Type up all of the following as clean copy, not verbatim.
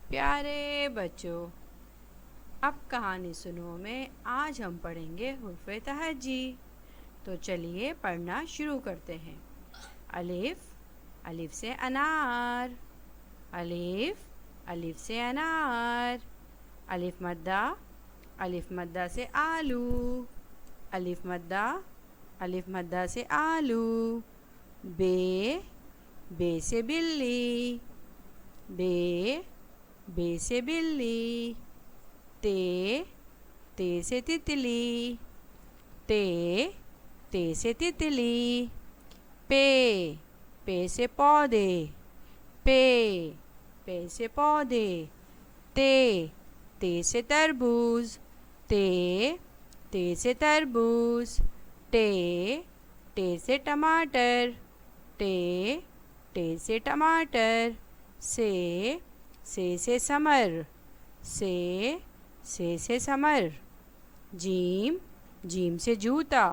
پیارے بچوں، اب کہانی سنو میں آج ہم پڑھیں گے حرف تہجی۔ تو چلیے پڑھنا شروع کرتے ہیں۔ الف، الف سے انار، الف، الف سے انار، الف مدہ، الف مدہ سے آلو، الف مدہ، الف مدہ سے آلو، بے، بے سے بلی، بے، بے سے بلی، تے، تے سے تتلی، تے، تے سے تتلی، پے، پے سے پودے، پے، پے سے پودے، تے، تے سے تربوز، تے، تے سے تربوز، ٹے، ٹے سے ٹماٹر، ٹے، ٹے سے ٹماٹر، سے سے ثمر، سے ثمر، جیم، جیم سے جوتا،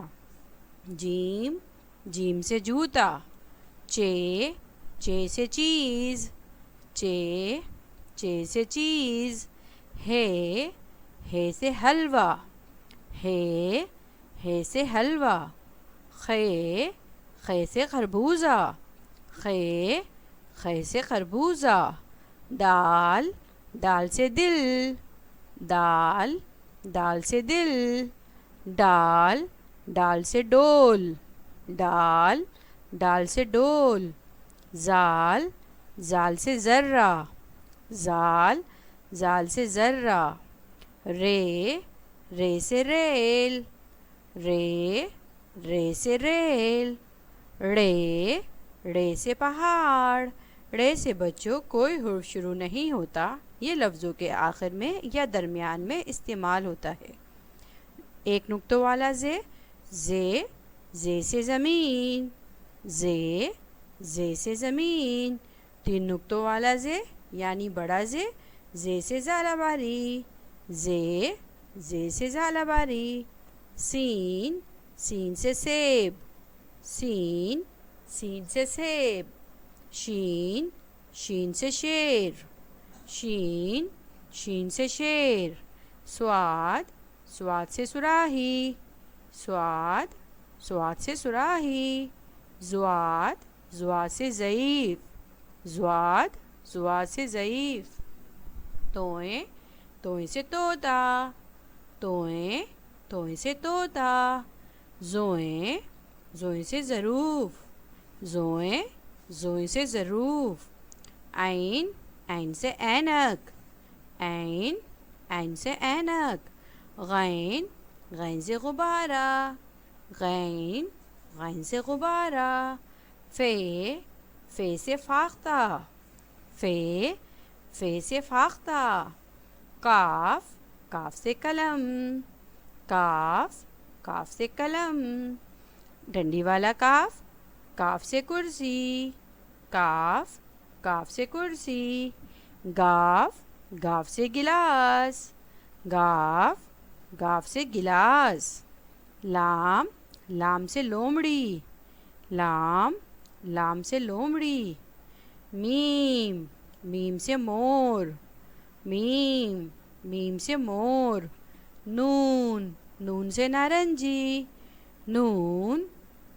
جیم، جیم سے جوتا، چے، چے سے چیز، چے، چے سے چیز، ہے سے حلوہ، ہے سے حلوہ، خے، خے سے خربوزہ، خے، خے سے خربوزہ، دال، دال سے دل، دال، دال سے دل، ڈال، ڈال سے ڈول، ڈال، ڈال سے ڈول، زال، زال سے ذرہ، زال، زال سے ذرہ، رے، رے سے ریل، رے، رے سے ریل، ڑے، ڑے سے پہاڑ۔ ڑے سے بچوں کوئی حرف شروع نہیں ہوتا، یہ لفظوں کے آخر میں یا درمیان میں استعمال ہوتا ہے۔ ایک نقطوں والا زے، زے، زے سے زمین، زے، زے سے زمین۔ تین نقطوں والا زے یعنی بڑا زے، زے سے زالہ باری، زے، زے سے زالہ باری۔ سین، سین سے سیب، سین، سین سے سیب۔ شین، شین سے شیر، شین، شین سے شیر۔ صاد، صاد سے صراحی، صاد، صاد سے صراحی۔ ضاد، ضاد سے ضعیف، ضاد، ضاد سے ضعیف۔ توئیں، توئیں سے طوطا، توئیں، توئیں سے طوطا۔ زوئیں، زوئیں سے ظروف، زوئیں، زوئیں سے ظروف۔ عین، عین سے اینک، عین، عین سے اینک۔ غین، غین سے غبارہ، غین، غین سے غبارہ۔ فے، فے سے فاختہ، فے، فے سے فاختہ۔ کاف، کاف سے قلم، کاف، کاف سے قلم۔ ڈنڈی والا کاف، کاف سے کرسی، کاف، کاف سے کرسی۔ گاف، گاف سے گلاس، گاف، گاف سے گلاس۔ لام، لام سے لومڑی، لام، لام سے لومڑی۔ میم، میم سے مور، میم، میم سے مور۔ نون، نون سے نارنجی، نون،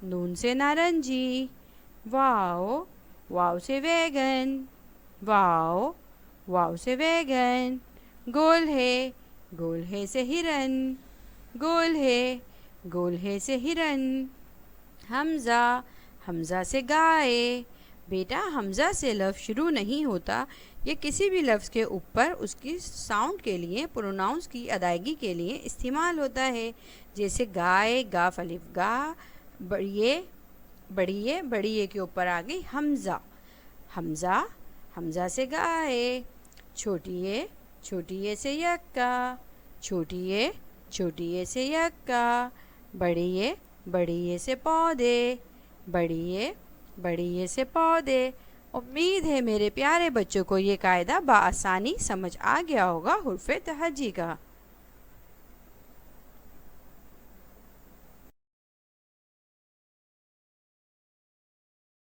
نون سے نارنجی۔ واو، واو سے ویگن، واو، واو سے ویگن۔ گول ہے، گول ہے سے ہرن، گول ہے، گول ہے سے ہرن۔ حمزہ، حمزہ سے گائے۔ بیٹا حمزہ سے لفظ شروع نہیں ہوتا، یہ کسی بھی لفظ کے اوپر اس کی ساؤنڈ کے لیے، پروناؤنس کی ادائیگی کے لیے استعمال ہوتا ہے، جیسے گائے، گاف الف گا، بڑیے، بڑیے، بڑیے کے اوپر آ گئی حمزہ، حمزہ، حمزہ سے گائے۔ چھوٹیے، چھوٹیے سے یکا، چھوٹیے، چھوٹیے سے یکا۔ بڑیے، بڑیے سے پودے، بڑیے، بڑیے سے پودے۔ امید ہے میرے پیارے بچوں کو یہ قاعدہ بآسانی سمجھ آ گیا ہوگا حرف تہجی کا۔